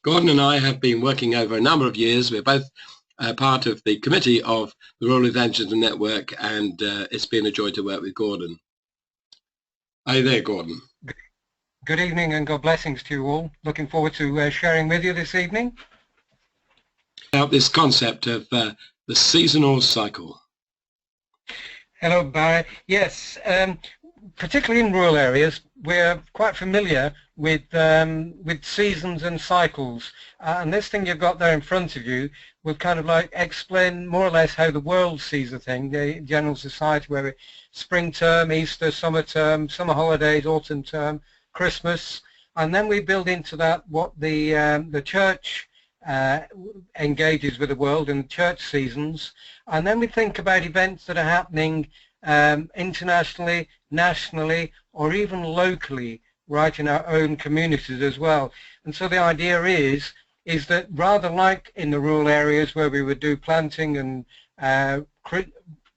Gordon and I have been working over a number of years. We're both part of the committee of the Rural Evangelism Network, and it's been a joy to work with Gordon. Are you there, Gordon? Good evening and God blessings to you all. Looking forward to sharing with you this evening. About this concept of the seasonal cycle. Hello, Barry. Yes, particularly in rural areas, we're quite familiar with seasons and cycles. And this thing you've got there in front of you will kind of like explain more or less how the world sees a thing, the general society, where it's spring term, Easter, summer term, summer holidays, autumn term, Christmas, and then we build into that what the church engages with the world in the church seasons, and then we think about events that are happening internationally, nationally, or even locally, right in our own communities as well. And so the idea is that rather like in the rural areas where we would do planting and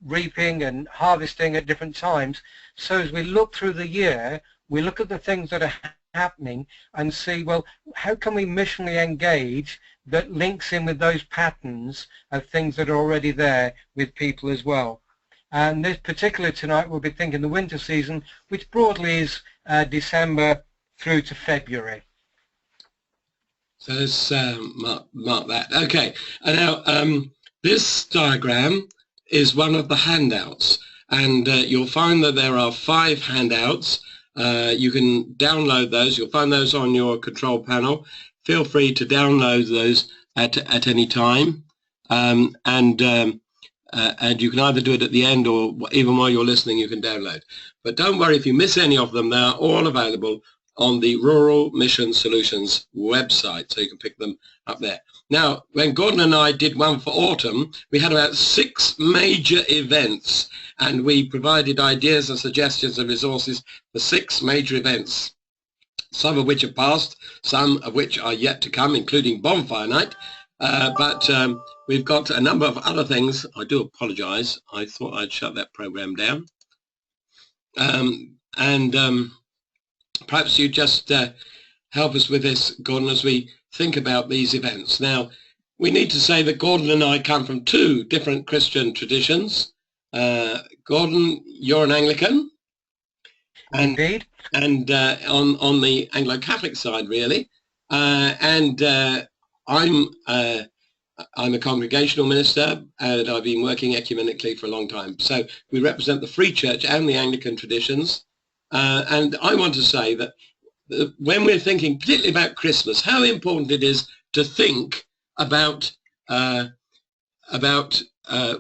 reaping and harvesting at different times, so as we look through the year, we look at the things that are happening and see, well, how can we missionally engage that links in with those patterns of things that are already there with people as well. And this particular tonight we'll be thinking the winter season, which broadly is December through to February. So let's mark that. Okay, and now this diagram is one of the handouts, and you'll find that there are 5 handouts. You can download those. You'll find those on your control panel. Feel free to download those at any time, and you can either do it at the end or even while you're listening you can download. But don't worry if you miss any of them, they are all available on the Rural Mission Solutions website, so you can pick them up there. Now, when Gordon and I did one for autumn, we had about 6 major events, and we provided ideas and suggestions and resources for 6 major events, some of which have passed, some of which are yet to come, including Bonfire Night. But we've got a number of other things. I do apologize. I thought I'd shut that program down. Perhaps you just help us with this, Gordon, as we think about these events. Now, we need to say that Gordon and I come from 2 different Christian traditions. Gordon, you're an Anglican. Indeed. And on the Anglo-Catholic side, really. I'm a congregational minister, and I've been working ecumenically for a long time. So we represent the Free Church and the Anglican traditions. And I want to say that when we're thinking particularly about Christmas, how important it is to think about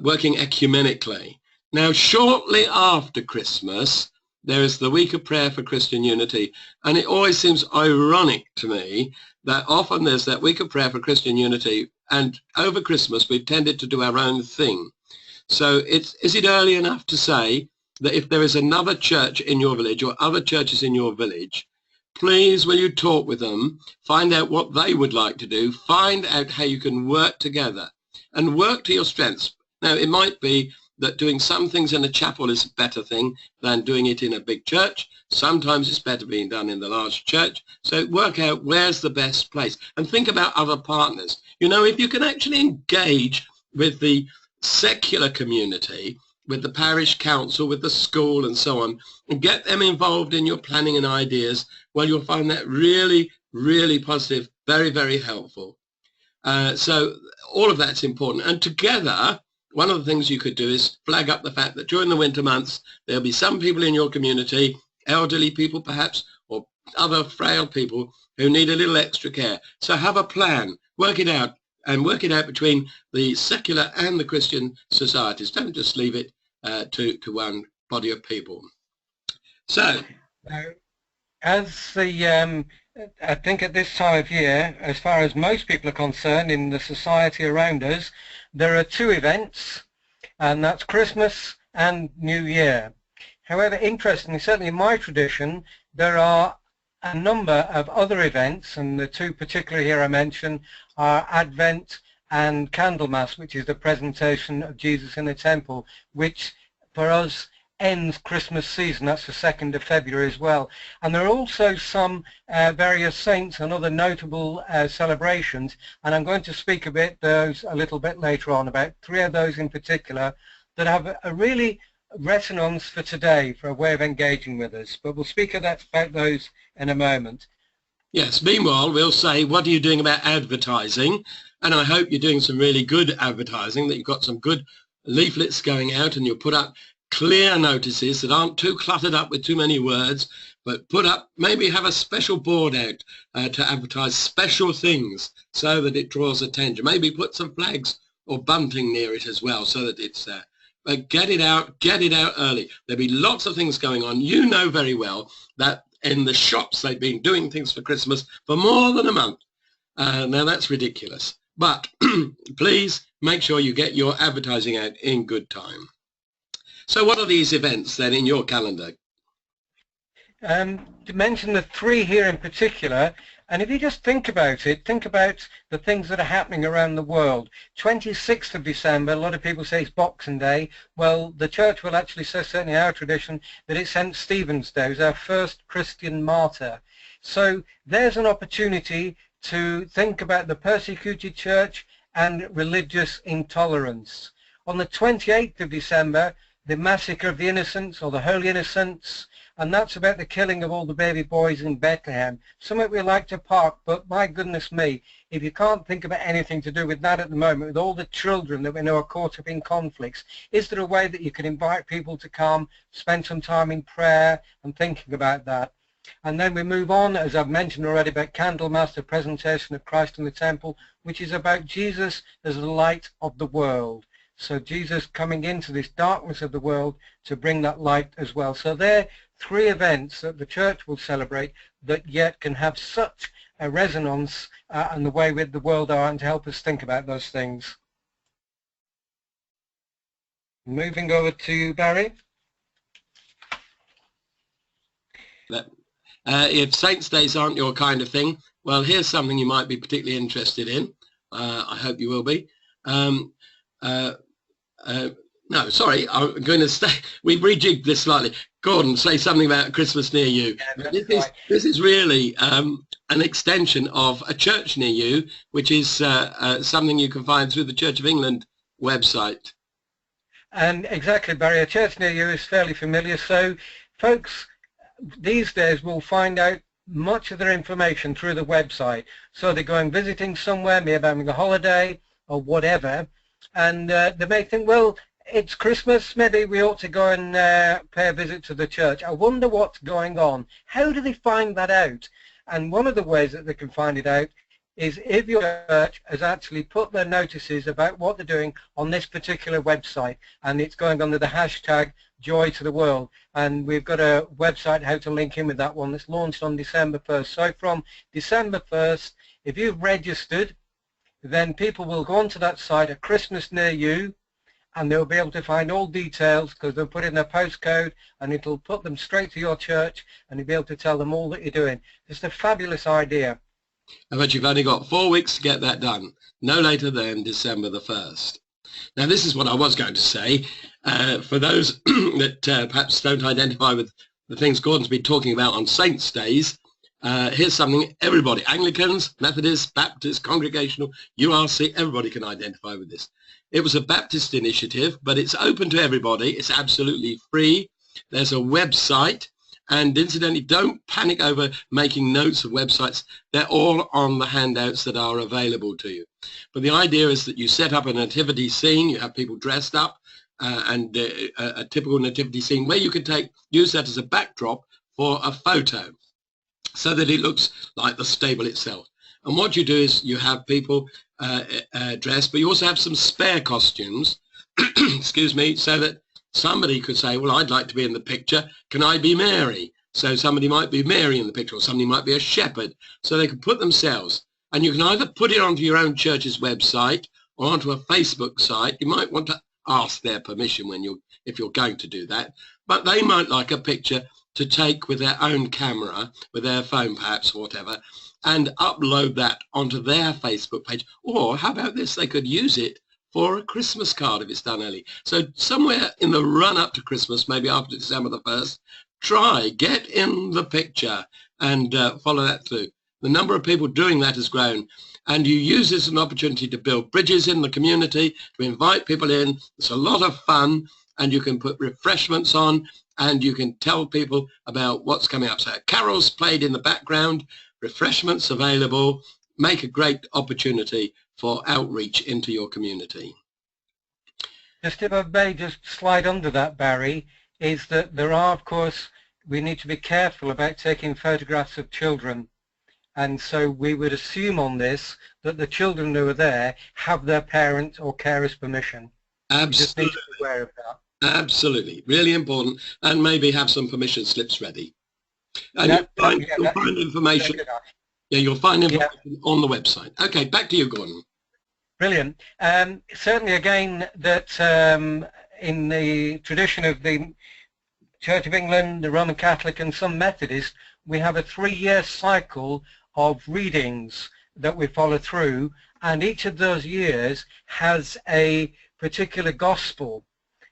working ecumenically. Now, shortly after Christmas, there is the Week of Prayer for Christian Unity, and it always seems ironic to me that often there's that Week of Prayer for Christian Unity, and over Christmas we've tended to do our own thing. So is it early enough to say that if there is another church in your village or other churches in your village, please, will you talk with them, find out what they would like to do, find out how you can work together and work to your strengths. Now, it might be that doing some things in a chapel is a better thing than doing it in a big church. Sometimes it's better being done in the large church. So work out where's the best place and think about other partners. You know, if you can actually engage with the secular community, with the parish council, with the school and so on, and get them involved in your planning and ideas, well, you'll find that really, really positive, very, very helpful. So all of that's important. And together, one of the things you could do is flag up the fact that during the winter months, there'll be some people in your community, elderly people perhaps, or other frail people who need a little extra care. So have a plan, work it out, and work it out between the secular and the Christian societies. Don't just leave it to one body of people. So, as the I think at this time of year, as far as most people are concerned in the society around us, there are 2 events, and that's Christmas and New Year. However, interestingly, certainly in my tradition, there are a number of other events, and the 2 particularly here I mention are Advent and Candlemas, which is the presentation of Jesus in the temple, which for us ends Christmas season. That's the 2nd of February as well. And there are also some various saints and other notable celebrations, and I'm going to speak those a little bit later on, about 3 of those in particular that have a really resonance for today, for a way of engaging with us. But we'll speak about those in a moment. Yes, meanwhile, we'll say, what are you doing about advertising? And I hope you're doing some really good advertising, that you've got some good leaflets going out and you'll put up clear notices that aren't too cluttered up with too many words, but put up, maybe have a special board out to advertise special things so that it draws attention. Maybe put some flags or bunting near it as well so that it's there. But get it out early. There'll be lots of things going on. You know very well that in the shops they've been doing things for Christmas for more than a month. Now that's ridiculous. But please make sure you get your advertising out in good time. So what are these events then in your calendar? To mention the 3 here in particular, and if you just think about it, think about the things that are happening around the world. 26th of December, a lot of people say it's Boxing Day. Well, the church will actually say, certainly our tradition, that it's St. Stephen's Day. It was our first Christian martyr. So there's an opportunity to think about the persecuted church and religious intolerance. On the 28th of December, the Massacre of the Innocents, or the Holy Innocents, and that's about the killing of all the baby boys in Bethlehem. Something we like to park, but my goodness me, if you can't think about anything to do with that at the moment, with all the children that we know are caught up in conflicts, is there a way that you can invite people to come, spend some time in prayer and thinking about that? And then we move on, as I've mentioned already, about Candlemas, the presentation of Christ in the temple, which is about Jesus as the light of the world. So Jesus coming into this darkness of the world to bring that light as well. So they're 3 events that the church will celebrate that yet can have such a resonance and the way with the world are, and to help us think about those things. Moving over to Barry. If Saints' Days aren't your kind of thing, well, here's something you might be particularly interested in. I hope you will be. No, sorry, I'm going to stay. We've rejigged this slightly. Gordon, say something about Christmas near you. Yeah, this is really an extension of a church near you, which is something you can find through the Church of England website. And exactly, Barry, a church near you is fairly familiar. So folks these days will find out much of their information through the website. So they're going visiting somewhere, maybe having a holiday or whatever, and they may think, well, it's Christmas, maybe we ought to go and pay a visit to the church. I wonder what's going on. How do they find that out? And one of the ways that they can find it out is if your church has actually put their notices about what they're doing on this particular website, and it's going under the hashtag Joy to the World. And we've got a website how to link in with that one that's launched on December 1st. So from December 1st, if you've registered, then people will go onto that site at Christmas near you, and they'll be able to find all details because they'll put in their postcode and it'll put them straight to your church, and you'll be able to tell them all that you're doing. It's a fabulous idea. But you've only got 4 weeks to get that done, no later than December the 1st. Now, this is what I was going to say. For those that perhaps don't identify with the things Gordon's been talking about on Saints' Days, here's something everybody, Anglicans, Methodists, Baptists, Congregational, URC, everybody can identify with this. It was a Baptist initiative, but it's open to everybody. It's absolutely free. There's a website. And incidentally, don't panic over making notes of websites. They're all on the handouts that are available to you. But the idea is that you set up a nativity scene, you have people dressed up, and a typical nativity scene where you can use that as a backdrop for a photo so that it looks like the stable itself. And what you do is you have people dressed, but you also have some spare costumes, excuse me, so that somebody could say, well, I'd like to be in the picture. Can I be Mary? So somebody might be Mary in the picture, or somebody might be a shepherd. So they can put themselves. And you can either put it onto your own church's website or onto a Facebook site. You might want to ask their permission if you're going to do that. But they might like a picture to take with their own camera, with their phone perhaps, or whatever, and upload that onto their Facebook page. Or how about this? They could use it for a Christmas card if it's done early. So somewhere in the run up to Christmas, maybe after December the 1st, get in the picture and follow that through. The number of people doing that has grown, and you use this as an opportunity to build bridges in the community, to invite people in. It's a lot of fun, and you can put refreshments on, and you can tell people about what's coming up. So carols played in the background, refreshments available, make a great opportunity for outreach into your community. Just if I may just slide under that, Barry, is that there are, of course, we need to be careful about taking photographs of children. And so we would assume on this that the children who are there have their parent or carer's permission. Absolutely. You just need to be aware of that. Absolutely, really important, and maybe have some permission slips ready. And you'll find information. Yeah, you'll find information on the website. Okay, back to you, Gordon. Brilliant. Certainly, again, that in the tradition of the Church of England, the Roman Catholic, and some Methodist, we have a 3-year cycle of readings that we follow through, and each of those years has a particular gospel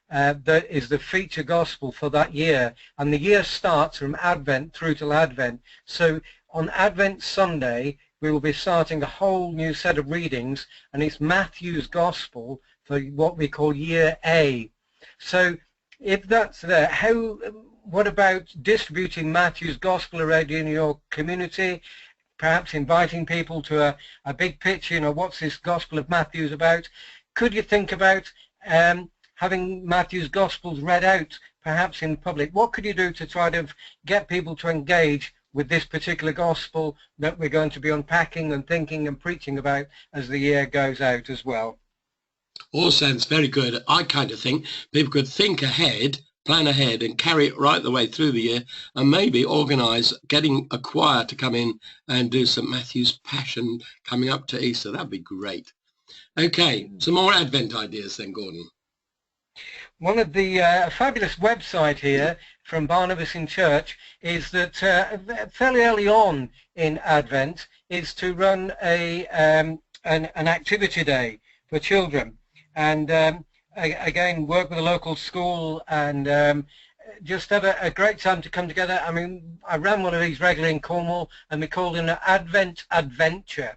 that is the feature gospel for that year, and the year starts from Advent through till Advent. So on Advent Sunday we will be starting a whole new set of readings, and it's Matthew's gospel for what we call year A. So if that's there, what about distributing Matthew's gospel already in your community? Perhaps inviting people to a big pitch, what's this gospel of Matthew's about? Could you think about having Matthew's Gospels read out, perhaps in public? What could you do to try to get people to engage with this particular Gospel that we're going to be unpacking and thinking and preaching about as the year goes out as well? All sounds very good. I kind of think people could think ahead, plan ahead, and carry it right the way through the year, and maybe organise getting a choir to come in and do St. Matthew's Passion coming up to Easter. That'd be great. Okay, some more Advent ideas then, Gordon. One of the fabulous website here from Barnabas in Church is that fairly early on in Advent is to run an activity day for children, and again work with a local school and just have a great time to come together. I mean, I ran one of these regularly in Cornwall, and we called it an Advent Adventure,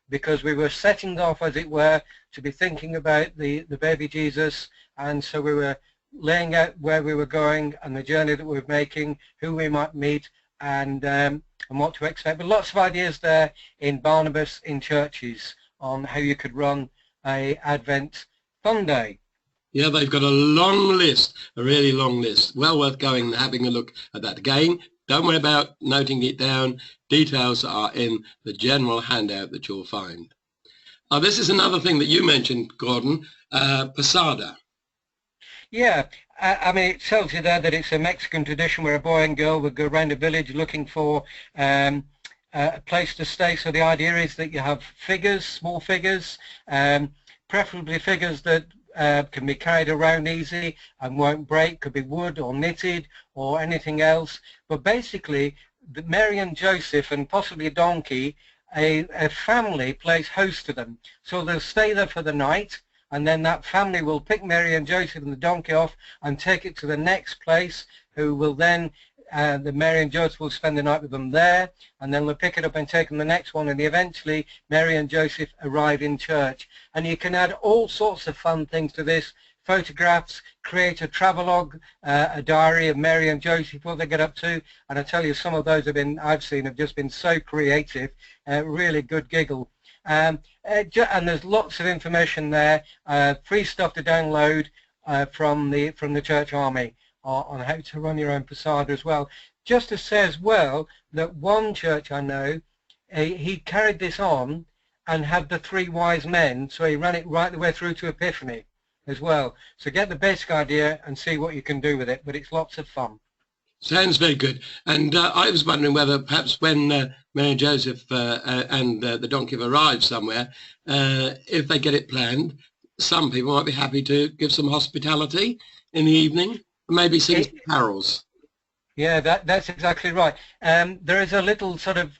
because we were setting off, as it were, to be thinking about the baby Jesus. And so we were laying out where we were going and the journey that we were making, who we might meet, and what to expect. But lots of ideas there in Barnabas in Churches on how you could run a Advent fun day. Yeah, they've got a long list, a really long list. Well worth going and having a look at that. Again, don't worry about noting it down. Details are in the general handout that you'll find. This is another thing that you mentioned, Gordon, Posada. Yeah, I mean, it tells you there that it's a Mexican tradition where a boy and girl would go around a village looking for a place to stay. So the idea is that you have figures, small figures, preferably figures that can be carried around easy and won't break. Could be wood or knitted or anything else. But basically, Mary and Joseph and possibly a donkey, a family plays host to them. So they'll stay there for the night, and then that family will pick Mary and Joseph and the donkey off and take it to the next place, who will then, the Mary and Joseph will spend the night with them there, and then they'll pick it up and take them the next one, and eventually Mary and Joseph arrive in church. And you can add all sorts of fun things to this. Photographs, create a travelogue, a diary of Mary and Joseph, what they get up to, and I tell you, some of those I've seen have just been so creative, really good giggle. And there's lots of information there, free stuff to download from the Church Army on how to run your own Posada as well. Just to say as well that one church I know, he carried this on and had the 3 wise men, so he ran it right the way through to Epiphany as well. So get the basic idea and see what you can do with it, but it's lots of fun. Sounds very good. And I was wondering whether perhaps when Mary and Joseph and the donkey have arrived somewhere, if they get it planned, some people might be happy to give some hospitality in the evening and maybe sing some carols. Yeah, that's exactly right. There is a little sort of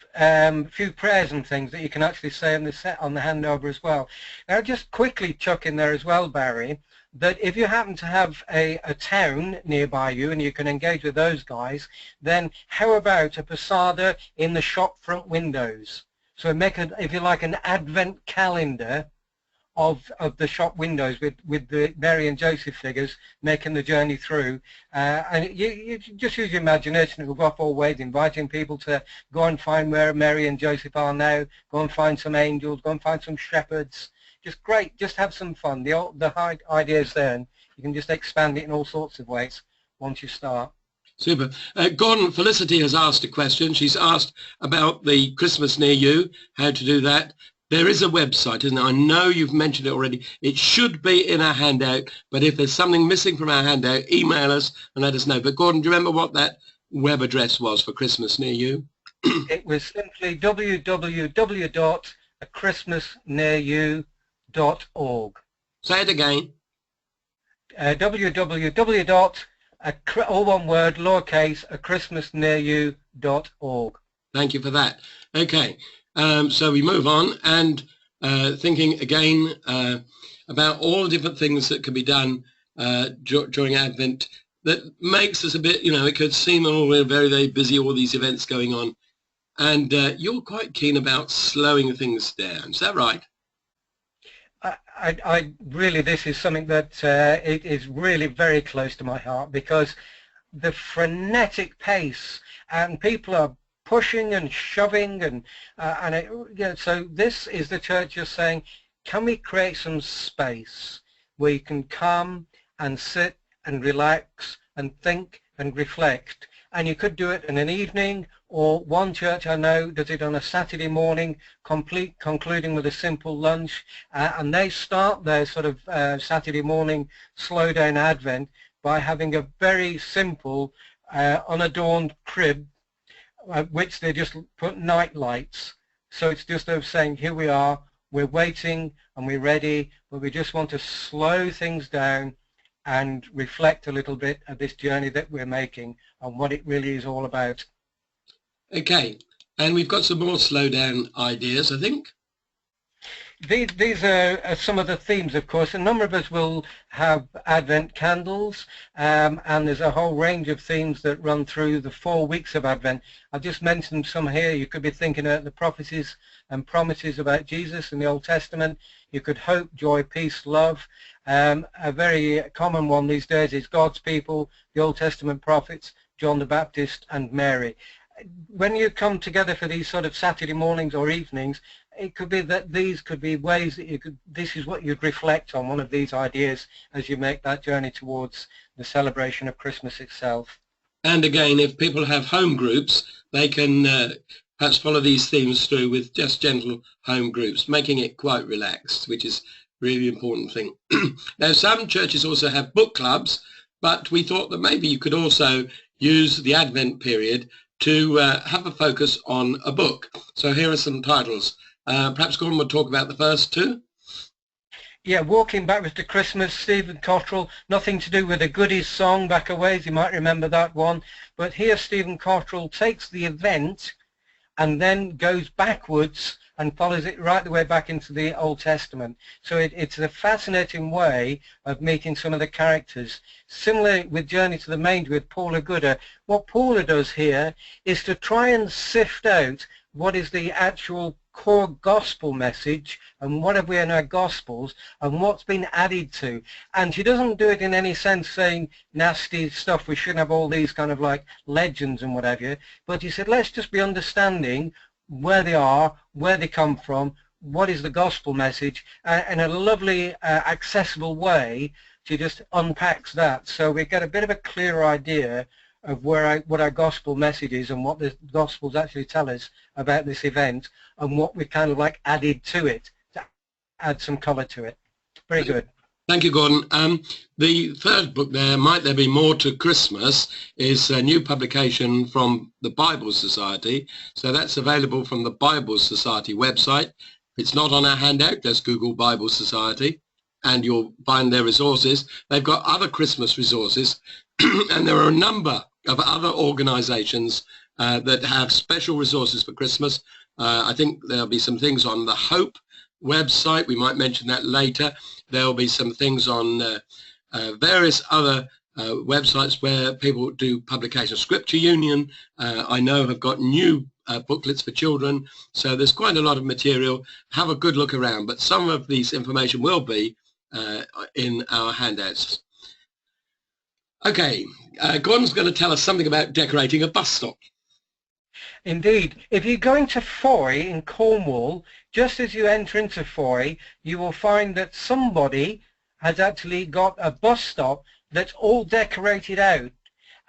few prayers and things that you can actually say on the handover as well. Now, just quickly chuck in there as well, Barry, that if you happen to have a town nearby you and you can engage with those guys, then how about a Posada in the shop front windows? So make a, if you like, an advent calendar of the shop windows with the Mary and Joseph figures making the journey through, and you just use your imagination. It will go off all ways, inviting people to go and find where Mary and Joseph are now, go and find some angels, go and find some shepherds. Just great, just have some fun. The idea is there, and you can just expand it in all sorts of ways once you start. Super. Gordon, Felicity has asked a question. She's asked about the Christmas near you, how to do that. There is a website, isn't there? I know you've mentioned it already. It should be in our handout, but if there's something missing from our handout, email us and let us know. But Gordon, do you remember what that web address was for Christmas near you? It was simply www.achristmasnearyou.org. Say it again. www. All one word, lowercase, achristmasnearyou.org. Thank you for that. Okay. So we move on and thinking again about all the different things that can be done during Advent that makes us a bit, it could seem, oh, we're very, very busy, all these events going on. And you're quite keen about slowing things down. Is that right? I really, this is something that it is really very close to my heart, because the frenetic pace and people are pushing and shoving so this is the church just saying, can we create some space where you can come and sit and relax and think and reflect? And you could do it in an evening, or one church I know does it on a Saturday morning, concluding with a simple lunch, and they start their sort of Saturday morning slow down Advent by having a very simple unadorned crib, which they just put night lights. So it's just of saying, here we are, we're waiting and we're ready, but we just want to slow things down and reflect a little bit of this journey that we're making and what it really is all about. Okay, and we've got some more slow down ideas, I think. These are some of the themes, of course. A number of us will have Advent candles, and there's a whole range of themes that run through the 4 weeks of Advent. I've just mentioned some here. You could be thinking about the prophecies and promises about Jesus in the Old Testament. You could hope, joy, peace, love. A very common one these days is God's people, the Old Testament prophets, John the Baptist and Mary. When you come together for these sort of Saturday mornings or evenings, it could be that these could be ways that you could, this is what you'd reflect on, one of these ideas as you make that journey towards the celebration of Christmas itself. And again, if people have home groups, they can perhaps follow these themes through with just gentle home groups, making it quite relaxed, which is really important thing. Now, some churches also have book clubs, but we thought that maybe you could also use the Advent period to have a focus on a book. So here are some titles. Perhaps Gordon will talk about the first two. Yeah, Walking Backwards to Christmas, Stephen Cottrell, nothing to do with a goodies song back a ways, you might remember that one. But here Stephen Cottrell takes the event and then goes backwards and follows it right the way back into the Old Testament. So it's a fascinating way of meeting some of the characters. Similarly with Journey to the Manger with Paula Gooder, what Paula does here is to try and sift out what is the actual core gospel message and what have we in our gospels and what's been added to. And she doesn't do it in any sense saying nasty stuff, we shouldn't have all these kind of like legends and whatever, but she said let's just be understanding where they are, where they come from, what is the gospel message, in a lovely accessible way. She just unpacks that so we get a bit of a clearer idea of what our gospel message is and what the gospels actually tell us about this event and what we kind of like added to it to add some colour to it. Very good. Thank you, Gordon. The third book there, Might There Be More to Christmas, is a new publication from the Bible Society. So that's available from the Bible Society website. If it's not on our handout, just Google Bible Society and you'll find their resources. They've got other Christmas resources and there are a number of other organisations that have special resources for Christmas. I think there'll be some things on the Hope website. We might mention that later. There'll be some things on various other websites where people do publications. Scripture Union, I know, have got new booklets for children, so there's quite a lot of material. Have a good look around, but some of these information will be in our handouts. Okay, Gordon's going to tell us something about decorating a bus stop. Indeed. If you're going to Foy in Cornwall, just as you enter into Foy, you will find that somebody has actually got a bus stop that's all decorated out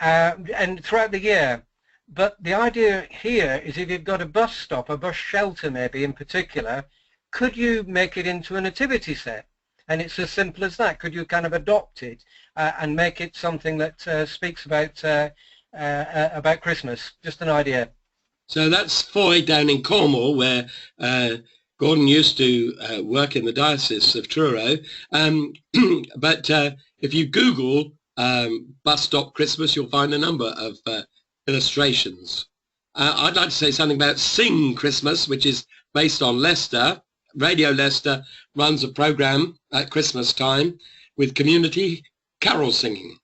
and throughout the year. But the idea here is if you've got a bus stop, a bus shelter maybe in particular, could you make it into a nativity set? And it's as simple as that. Could you kind of adopt it and make it something that speaks about Christmas? Just an idea. So that's Foy down in Cornwall, where Gordon used to work in the Diocese of Truro. But if you Google bus stop Christmas, you'll find a number of illustrations. I'd like to say something about Sing Christmas, which is based on Leicester. Radio Leicester runs a programme at Christmas time with community carol singing.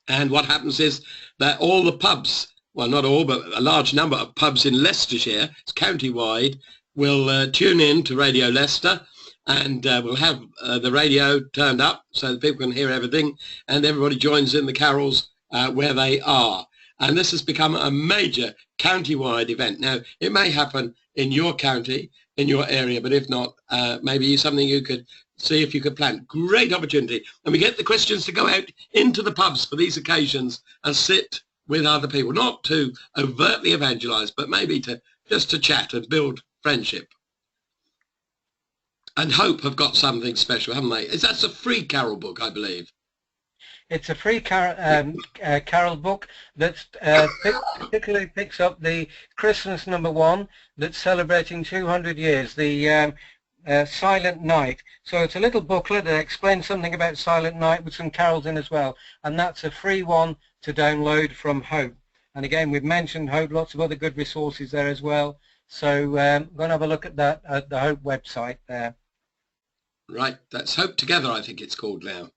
And what happens is that all the pubs, well, not all, but a large number of pubs in Leicestershire, it's county-wide, will tune in to Radio Leicester, and we'll have the radio turned up so that people can hear everything, and everybody joins in the carols where they are. And this has become a major county-wide event. Now, it may happen in your county, in your area, but if not, maybe something you could see if you could plan. Great opportunity. And we get the Christians to go out into the pubs for these occasions and sit with other people, not to overtly evangelize, but maybe to just to chat and build friendship. And Hope have got something special, haven't they? That's a free carol book, I believe. It's a free carol book that particularly picks up the Christmas #1 that's celebrating 200 years, the Silent Night. So it's a little booklet that explains something about Silent Night with some carols in as well. And that's a free one to download from Hope. And again, we've mentioned Hope, lots of other good resources there as well. So go and have a look at that at the Hope website there. Right, that's Hope Together, I think it's called now.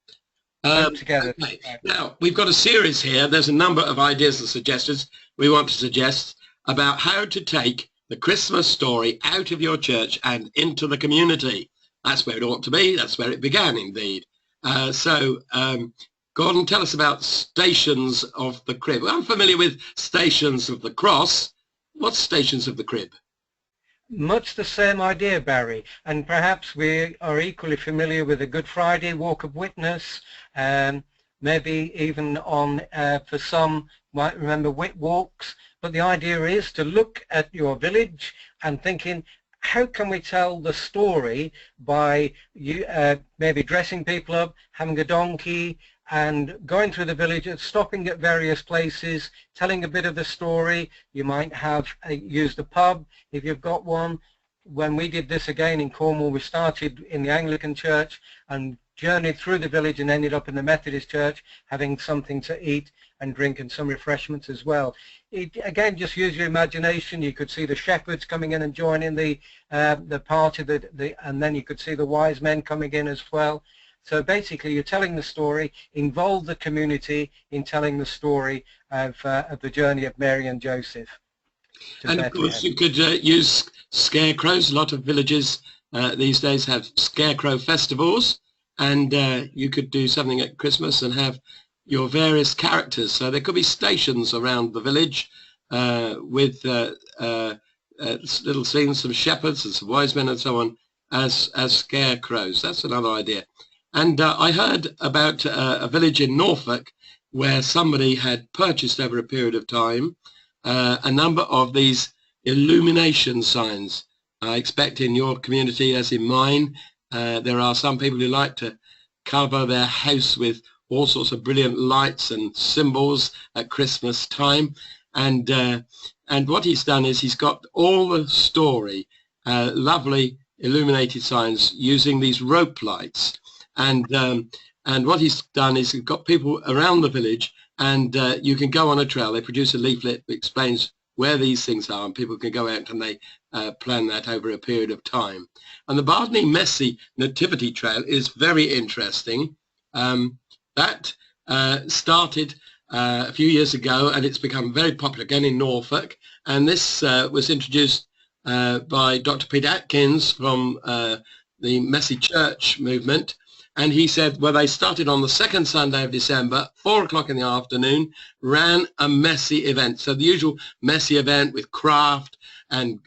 Together. Okay. Now, we've got a series here. There's a number of ideas and suggestions we want to suggest about how to take the Christmas story out of your church and into the community. That's where it ought to be. That's where it began, indeed. Gordon, tell us about Stations of the Crib. I'm familiar with Stations of the Cross. What's Stations of the Crib? Much the same idea, Barry, and perhaps we are equally familiar with the Good Friday Walk of Witness, maybe even on, for some, might remember Wit Walks, but the idea is to look at your village and thinking, how can we tell the story by maybe dressing people up, having a donkey, and going through the village and stopping at various places, telling a bit of the story. You might have used a pub if you've got one. When we did this again in Cornwall, we started in the Anglican church and journeyed through the village and ended up in the Methodist church, having something to eat and drink and some refreshments as well. Again, just use your imagination. You could see the shepherds coming in and joining the party, and then you could see the wise men coming in as well. So basically, you're telling the story, involve the community in telling the story of the journey of Mary and Joseph. And of course, you could use scarecrows. A lot of villages these days have scarecrow festivals, and you could do something at Christmas and have your various characters. So there could be stations around the village with little scenes, some shepherds and some wise men and so on as scarecrows. That's another idea. And I heard about a village in Norfolk where somebody had purchased over a period of time a number of these illumination signs. I expect in your community, as in mine, there are some people who like to cover their house with all sorts of brilliant lights and symbols at Christmas time. And what he's done is he's got all the story, lovely illuminated signs using these rope lights. And what he's done is he's got people around the village and you can go on a trail. They produce a leaflet that explains where these things are, and people can go out and they plan that over a period of time. And the Bardney Messy Nativity Trail is very interesting. That started a few years ago, and it's become very popular again in Norfolk. And this was introduced by Dr. Peter Atkins from the Messy Church movement. And he said, well, they started on the second Sunday of December, 4 o'clock in the afternoon, ran a messy event. So the usual messy event with craft and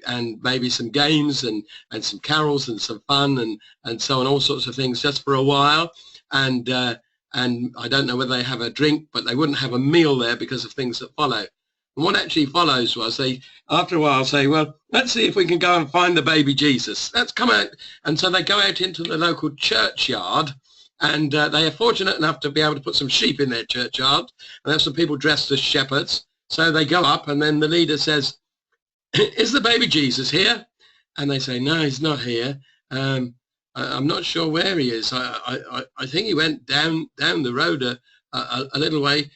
maybe some games and some carols and some fun and so on, all sorts of things just for a while. And I don't know whether they have a drink, but they wouldn't have a meal there because of things that follow. And what actually follows was they, after a while, say, well, let's see if we can go and find the baby Jesus. Let's come out. And so they go out into the local churchyard, and they are fortunate enough to be able to put some sheep in their churchyard, and have some people dressed as shepherds. So they go up, and then the leader says, is the baby Jesus here? And they say, no, he's not here. I'm not sure where he is. I think he went down the road a little way.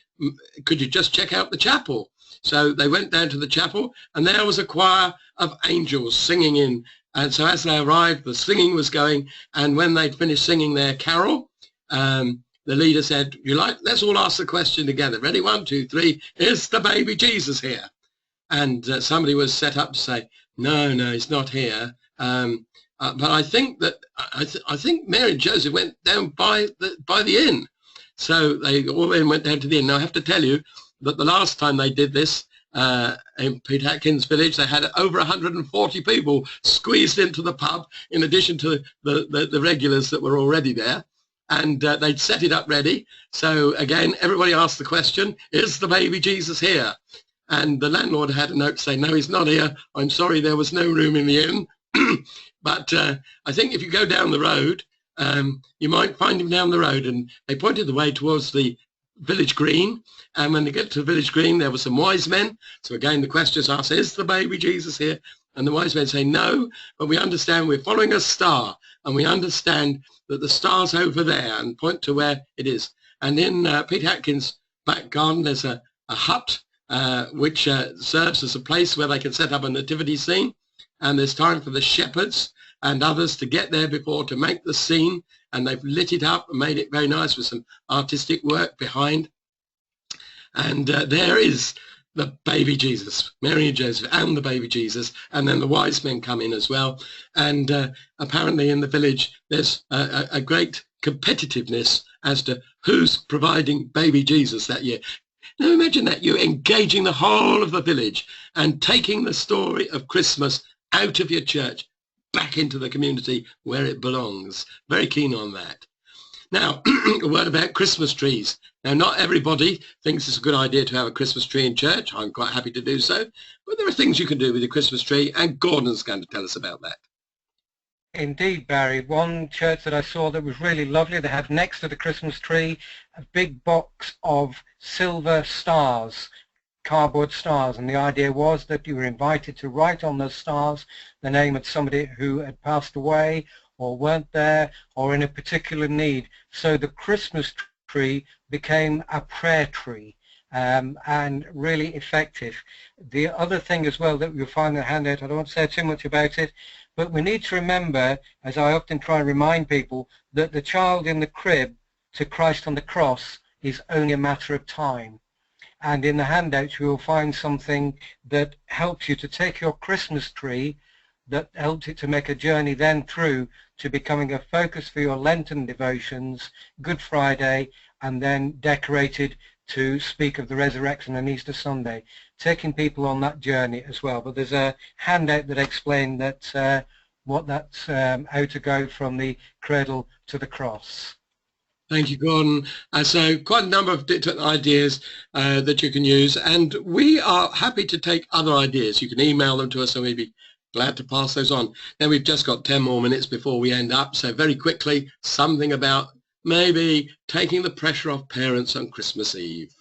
Could you just check out the chapel? So they went down to the chapel, and there was a choir of angels singing in. And so as they arrived, the singing was going. And when they'd finished singing their carol, the leader said, let's all ask the question together. Ready? 1, 2, 3. Is the baby Jesus here? And somebody was set up to say, no, he's not here. But I think that I think Mary and Joseph went down by the inn. So they all then went down to the inn. Now I have to tell you that the last time they did this in Pete Atkins village, they had over 140 people squeezed into the pub, in addition to the regulars that were already there. And they'd set it up ready. So again, everybody asked the question, is the baby Jesus here? And the landlord had a note to say, no, he's not here. I'm sorry, there was no room in the inn. But I think if you go down the road, you might find him down the road. And they pointed the way towards the village green. And when they get to the village green, there were some wise men. So again, the question is asked, is the baby Jesus here? And the wise men say, no, but we understand we're following a star. And we understand that the star's over there, and point to where it is. And in Pete Atkins' back garden, there's a hut which serves as a place where they can set up a nativity scene. And there's time for the shepherds and others to get there before to make the scene. And they've lit it up and made it very nice with some artistic work behind. And there is the baby Jesus, Mary and Joseph and the baby Jesus. And then the wise men come in as well. And apparently in the village, there's a great competitiveness as to who's providing baby Jesus that year. Now imagine that, you're engaging the whole of the village and taking the story of Christmas out of your church back into the community where it belongs. Very keen on that. Now, a word about Christmas trees. Now, not everybody thinks it's a good idea to have a Christmas tree in church. I'm quite happy to do so. But there are things you can do with your Christmas tree, and Gordon's going to tell us about that. Indeed, Barry. One church that I saw that was really lovely, they had next to the Christmas tree a big box of silver stars, cardboard stars, and the idea was that you were invited to write on those stars the name of somebody who had passed away or weren't there or in a particular need. So the Christmas tree became a prayer tree, and really effective. The other thing as well that you'll find in the handout, I don't want to say too much about it, but we need to remember, as I often try and remind people, that the child in the crib to Christ on the cross is only a matter of time. And in the handouts you will find something that helps you to take your Christmas tree, that helps it to make a journey then through to becoming a focus for your Lenten devotions, Good Friday, and then decorated to speak of the resurrection on Easter Sunday, taking people on that journey as well. But there's a handout that explains that what that's how to go from the cradle to the cross. Thank you, Gordon. So quite a number of different ideas that you can use, and we are happy to take other ideas. You can email them to us and we'd be glad to pass those on. Now we've just got 10 more minutes before we end up, so very quickly, something about maybe taking the pressure off parents on Christmas Eve.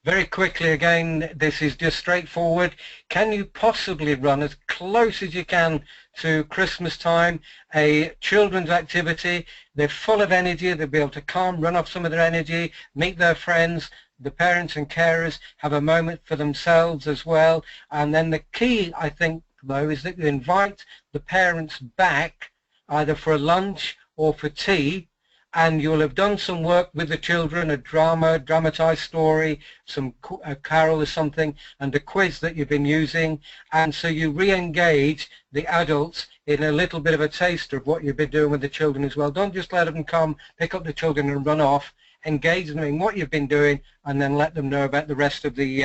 Very quickly again, this is just straightforward. Can you possibly run as close as you can to Christmas time a children's activity? They're full of energy, they'll be able to run off some of their energy, meet their friends, the parents and carers have a moment for themselves as well. And then the key, I think, though, is that you invite the parents back either for a lunch or for tea, and you'll have done some work with the children, a dramatized story, a carol or something, and a quiz that you've been using, and so you re-engage the adults in a little bit of a taster of what you've been doing with the children as well. Don't just let them come, pick up the children and run off. Engage them in what you've been doing, and then let them know about the rest of the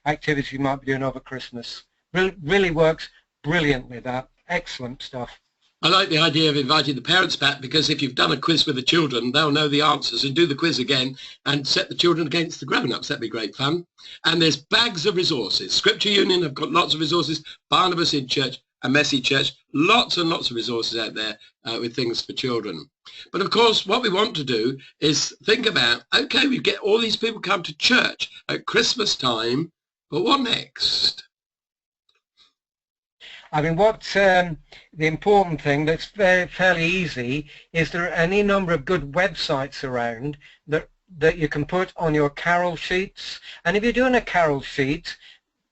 activities you might be doing over Christmas. Really works brilliantly, that. Excellent stuff. I like the idea of inviting the parents back, because if you've done a quiz with the children, they'll know the answers and do the quiz again and set the children against the grown-ups. That'd be great fun. And there's bags of resources. Scripture Union have got lots of resources. Barnabas in Church, a Messy Church, lots and lots of resources out there with things for children. But of course, what we want to do is think about, okay, we get all these people come to church at Christmas time, but what next? I mean, the important thing that's fairly easy is there are any number of good websites around that you can put on your carol sheets. And if you're doing a carol sheet,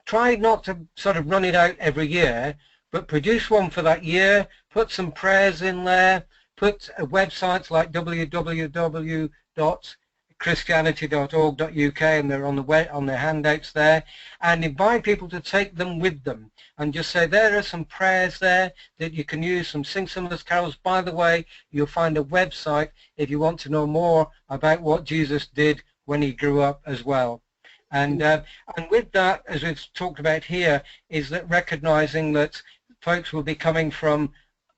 try not to sort of run it out every year, but produce one for that year, put some prayers in there, put websites like www.christianity.org.uk, and they're on the handouts there, and invite people to take them with them and just say there are some prayers there that you can use, sing some of those carols. By the way, you'll find a website if you want to know more about what Jesus did when he grew up as well. And with that, as we've talked about here, is that recognizing that folks will be coming from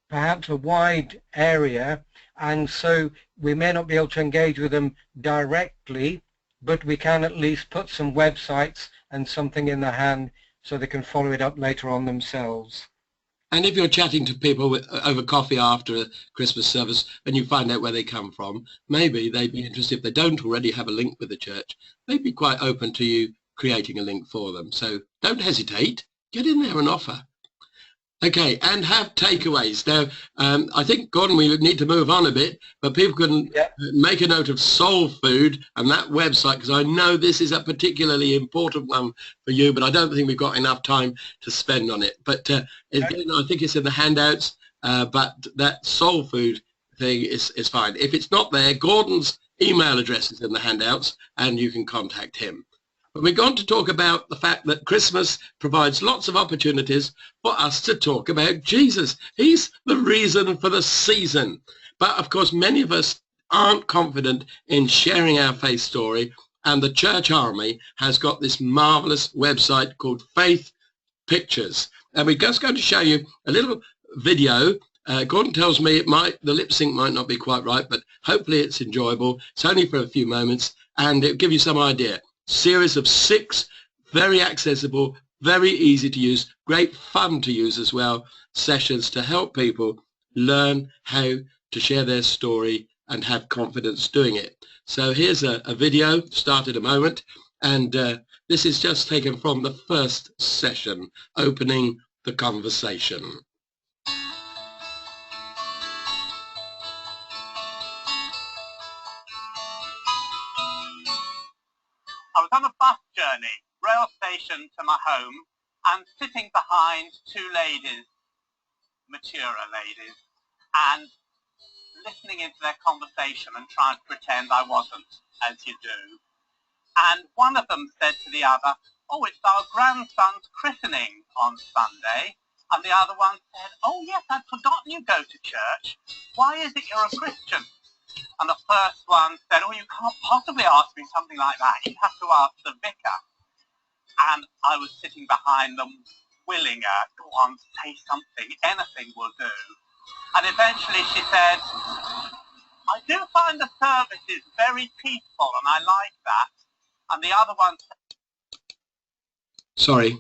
perhaps a wide area, and so we may not be able to engage with them directly, but we can at least put some websites and something in their hand so they can follow it up later on themselves. And if you're chatting to people over coffee after a Christmas service and you find out where they come from, maybe they'd be interested, if they don't already have a link with the church, they'd be quite open to you creating a link for them. So don't hesitate, get in there and offer. Okay, and have takeaways. Now, I think, Gordon, we need to move on a bit, but people can make a note of soul food and that website, because I know this is a particularly important one for you, but I don't think we've got enough time to spend on it. But again, I think it's in the handouts, but that soul food thing is fine. If it's not there, Gordon's email address is in the handouts, and you can contact him. But we're going to talk about the fact that Christmas provides lots of opportunities for us to talk about Jesus. He's the reason for the season. But of course, many of us aren't confident in sharing our faith story, and the Church Army has got this marvelous website called Faith Pictures. And we're just going to show you a little video. Gordon tells me the lip sync might not be quite right, but hopefully it's enjoyable. It's only for a few moments, and it'll give you some idea. Series of 6 very accessible, very easy to use, great fun to use as well, sessions to help people learn how to share their story and have confidence doing it. So here's a video, started a moment, and this is just taken from the first session, opening the conversation. I was on a bus journey, rail station to my home, and sitting behind 2 ladies, maturer ladies, and listening into their conversation and trying to pretend I wasn't, as you do. And one of them said to the other, "Oh, it's our grandson's christening on Sunday." And the other one said, "Oh yes, I'd forgotten you go to church. Why is it you're a Christian?" And the first one said, "Oh, you can't possibly ask me something like that. You have to ask the vicar." And I was sitting behind them, willing her, "Go on, say something. Anything will do." And eventually she said, "I do find the services very peaceful, and I like that." And the other one Sorry.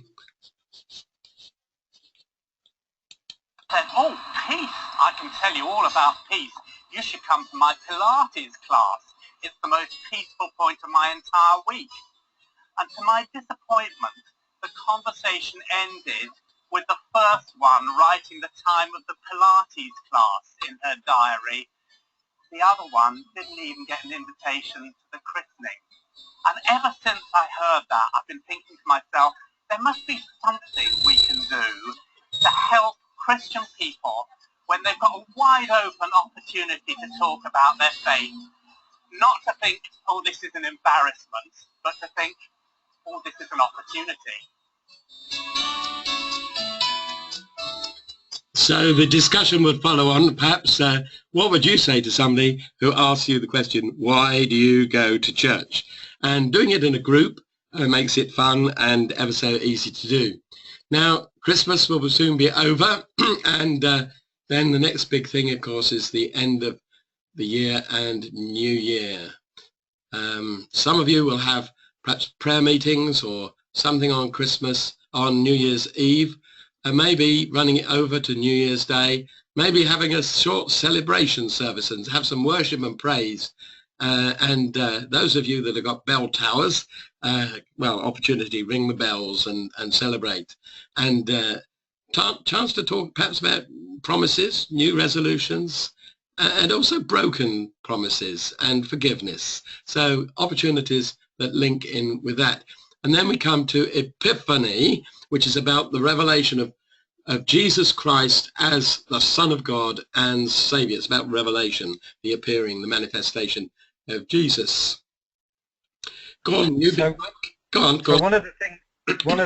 said, "Oh, peace. I can tell you all about peace. You should come to my Pilates class. It's the most peaceful point of my entire week." And to my disappointment, the conversation ended with the first one writing the time of the Pilates class in her diary. The other one didn't even get an invitation to the christening. And ever since I heard that, I've been thinking to myself, there must be something we can do to help Christian people when they've got a wide open opportunity to talk about their faith. Not to think, oh, this is an embarrassment, but to think, oh, this is an opportunity. So the discussion would follow on. Perhaps what would you say to somebody who asks you the question, why do you go to church? And doing it in a group makes it fun and ever so easy to do. Now, Christmas will soon be over, and then the next big thing, of course, is the end of the year and New Year. Some of you will have perhaps prayer meetings or something on Christmas, on New Year's Eve, and maybe running it over to New Year's Day, maybe having a short celebration service and have some worship and praise. And those of you that have got bell towers, well, opportunity, ring the bells and celebrate. And chance to talk perhaps about promises, new resolutions, and also broken promises and forgiveness. So opportunities that link in with that. And then we come to Epiphany, which is about the revelation of Jesus Christ as the Son of God and Saviour. It's about revelation, the appearing, the manifestation of Jesus. Go on, you so, go on. So one of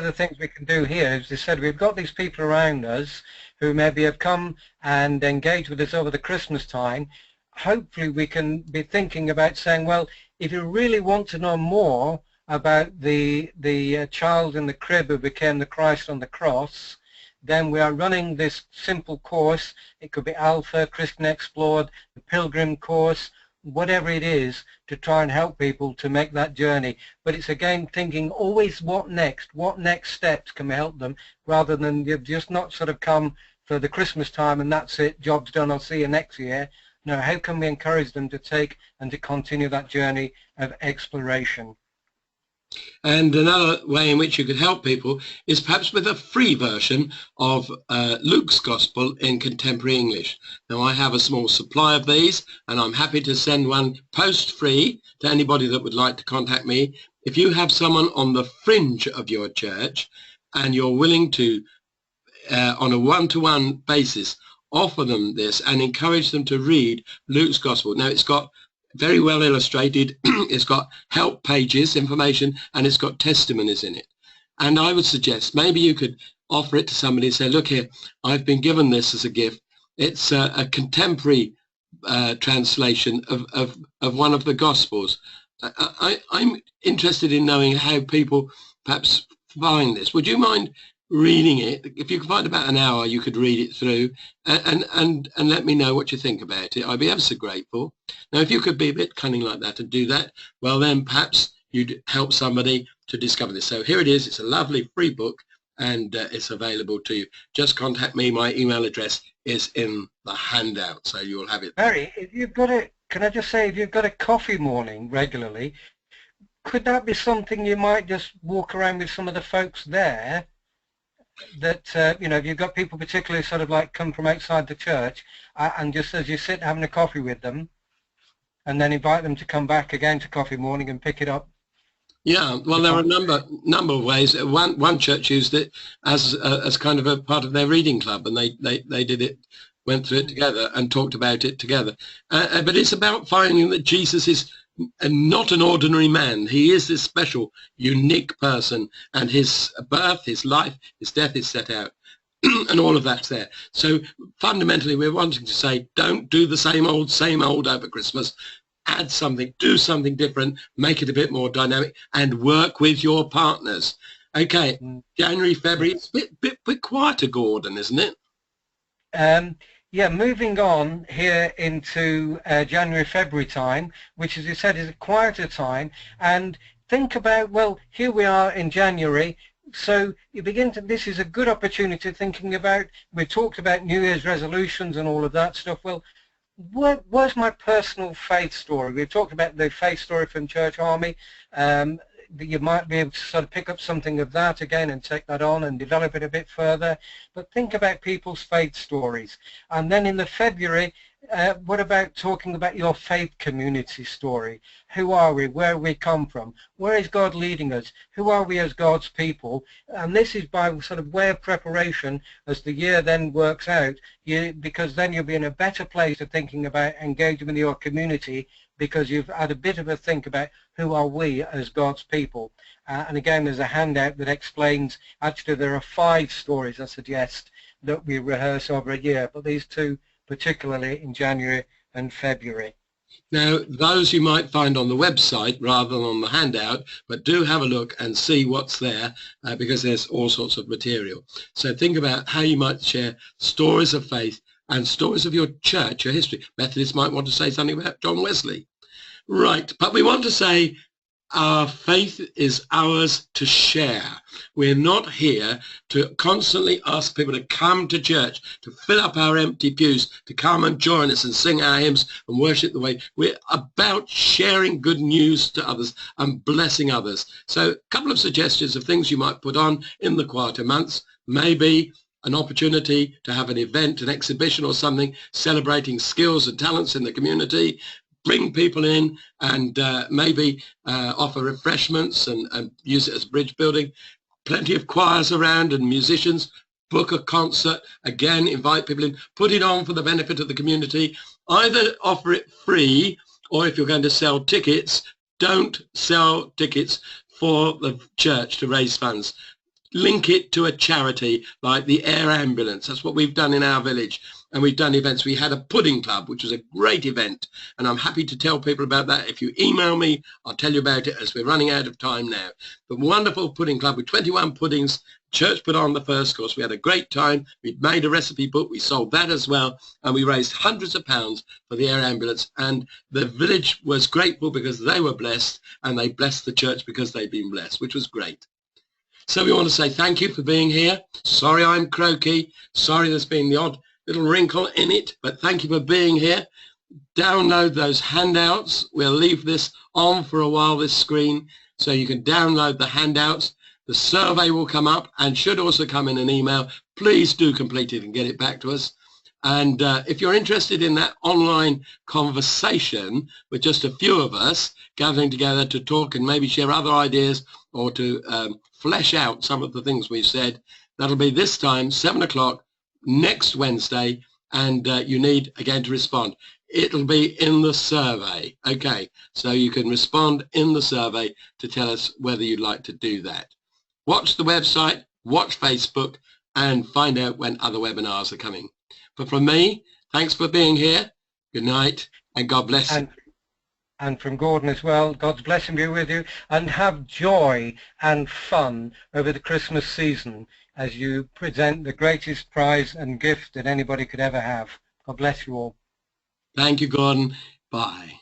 the things we can do here is, they said, we've got these people around us who maybe have come and engaged with us over the Christmas time. Hopefully we can be thinking about saying, well, if you really want to know more about the child in the crib who became the Christ on the cross, then we are running this simple course. It could be Alpha, Christian Explored, the Pilgrim course, whatever it is, to try and help people to make that journey. But it's again thinking always what next steps can we help them, rather than you've just not sort of come for the Christmas time and that's it, job's done, I'll see you next year. No, how can we encourage them to take and to continue that journey of exploration? And another way in which you could help people is perhaps with a free version of Luke's Gospel in contemporary English. Now, I have a small supply of these, and I'm happy to send one post-free to anybody that would like to contact me. If you have someone on the fringe of your church and you're willing to, on a one-to-one basis, offer them this and encourage them to read Luke's Gospel. Now, it's got very well illustrated, it's got help pages, information, and it's got testimonies in it. And I would suggest maybe you could offer it to somebody and say, look here, I've been given this as a gift. It's a contemporary translation of one of the Gospels. I'm interested in knowing how people perhaps find this. Would you mind reading it? If you could find about an hour, you could read it through and let me know what you think about it. I'd be ever so grateful. Now, if you could be a bit cunning like that and do that, well, then perhaps you'd help somebody to discover this. So here it is. It's a lovely free book, and it's available to you. Just contact me. My email address is in the handout, so you'll have it. Barry, if you've got a, can I just say, if you've got a coffee morning regularly, could that be something you might just walk around with some of the folks there? That you know, if you've got people particularly sort of like come from outside the church, and just as you sit having a coffee with them, and then invite them to come back again to coffee morning and pick it up. Yeah, well, there are a number of ways. One church used it as kind of a part of their reading club, and they did it, went through it together and talked about it together. But it's about finding that Jesus is not an ordinary man. He is this special, unique person, and his birth, his life, his death is set out, and all of that's there. So fundamentally, we're wanting to say, don't do the same old over Christmas. Add something, do something different, make it a bit more dynamic, and work with your partners. Okay, January, February, it's a bit quieter, Gordon, isn't it? Yeah, moving on here into January, February time, which, as you said, is a quieter time. And think about, well, here we are in January, so you begin to, this is a good opportunity thinking about, we talked about New Year's resolutions and all of that stuff. Well, where's my personal faith story? We've talked about the faith story from Church Army. you might be able to sort of pick up something of that again and take that on and develop it a bit further. But think about people's faith stories. And then in the February, what about talking about your faith community story? Who are we? Where we come from? Where is God leading us? Who are we as God's people? And this is by sort of way of preparation as the year then works out, because then you'll be in a better place of thinking about engaging with your community, because you've had a bit of a think about who are we as God's people. And again, there's a handout that explains, actually there are 5 stories I suggest that we rehearse over a year, but these 2 particularly in January and February. Now, those you might find on the website rather than on the handout, but do have a look and see what's there, because there's all sorts of material. So think about how you might share stories of faith and stories of your church, your history. Methodists might want to say something about John Wesley. Right, but we want to say our faith is ours to share. We're not here to constantly ask people to come to church, to fill up our empty pews, to come and join us and sing our hymns and worship the way. We're about sharing good news to others and blessing others. So a couple of suggestions of things you might put on in the quieter months. Maybe an opportunity to have an event, an exhibition or something, celebrating skills and talents in the community. Bring people in and maybe offer refreshments and use it as bridge building. Plenty of choirs around and musicians. Book a concert. Again, invite people in. Put it on for the benefit of the community. Either offer it free, or if you're going to sell tickets, don't sell tickets for the church to raise funds. Link it to a charity like the Air Ambulance. That's what we've done in our village. And we've done events. We had a pudding club, which was a great event. And I'm happy to tell people about that. If you email me, I'll tell you about it, as we're running out of time now. The wonderful pudding club with 21 puddings. Church put on the first course. We had a great time. We'd made a recipe book. We sold that as well. And we raised hundreds of pounds for the Air Ambulance. And the village was grateful because they were blessed. And they blessed the church because they'd been blessed, which was great. So we want to say thank you for being here. Sorry I'm croaky. Sorry there's been the odd little wrinkle in it, but thank you for being here. Download those handouts. We'll leave this on for a while, this screen, so you can download the handouts. The survey will come up and should also come in an email. Please do complete it and get it back to us. And if you're interested in that online conversation with just a few of us gathering together to talk and maybe share other ideas or to flesh out some of the things we've said, that'll be this time, 7 o'clock, next Wednesday, and you need again to respond. It'll be in the survey. Okay, so you can respond in the survey to tell us whether you'd like to do that. Watch the website, watch Facebook, and find out when other webinars are coming. But from me, thanks for being here. Good night, and God bless you. And from Gordon as well, God's blessing be with you, and have joy and fun over the Christmas season as you present the greatest prize and gift that anybody could ever have. God bless you all. Thank you, Gordon. Bye.